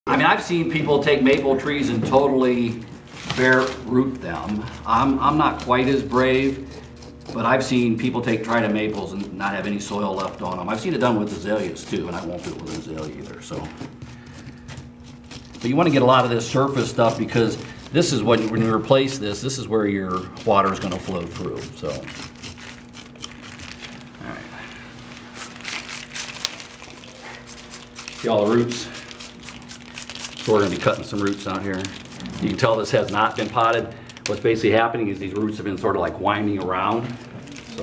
I mean, I've seen people take maple trees and totally bare root them. I'm not quite as brave, but I've seen people try to maples and not have any soil left on them. I've seen it done with azaleas too, and I won't do it with an azalea either. So, but you want to get a lot of this surface stuff because this is when you replace this is where your water is going to flow through. So, all right. See all the roots? So we're going to be cutting some roots out here. You can tell this has not been potted. What's basically happening is these roots have been sort of like winding around. So,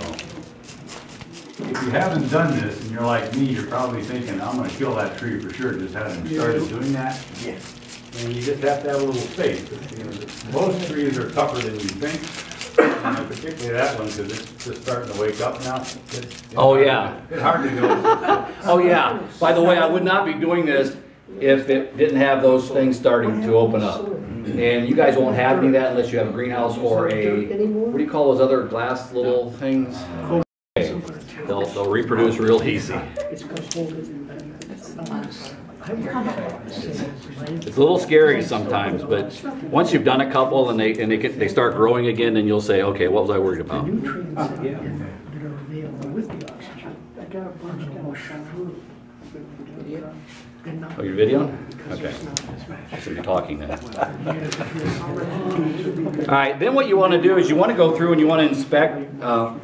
if you haven't done this and you're like me, you're probably thinking, I'm going to kill that tree for sure. Just haven't started doing that. Yeah. And you just have to have a little faith. You know, most trees are tougher than you think. And particularly that one, because it's just starting to wake up now. Oh yeah. It's hard to go. Oh yeah. By the way, I would not be doing this if it didn't have those things starting to open up. And you guys won't have any of that unless you have a greenhouse or a, what do you call those other glass little things? Okay. They'll reproduce real easy. It's a little scary sometimes, but once you've done a couple and they start growing again, then you'll say, okay, what was I worried about? Oh, your video? Okay. I should be talking then. All right, then what you want to do is you want to go through and you want to inspect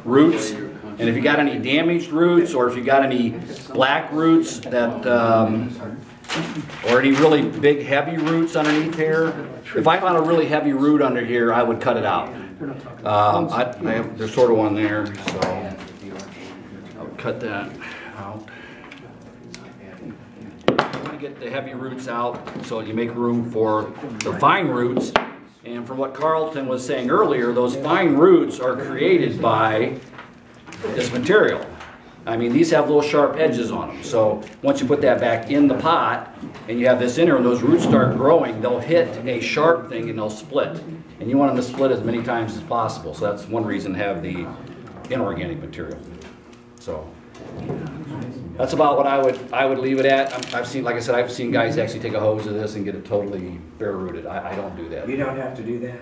roots. And if you got any damaged roots or if you got any black roots that, or any really big heavy roots underneath here, if I found a really heavy root under here, I would cut it out. There's sort of one there, so I'll cut that out. Get the heavy roots out so you make room for the fine roots. And from what Carlton was saying earlier, those fine roots are created by this material. I mean, these have little sharp edges on them. So once you put that back in the pot and you have this in there and those roots start growing, they'll hit a sharp thing and they'll split. And you want them to split as many times as possible. So that's one reason to have the inorganic material. So that's about what I would leave it at. I've seen, like I said, I've seen guys actually take a hose of this and get it totally bare rooted. I don't do that. You don't have to do that.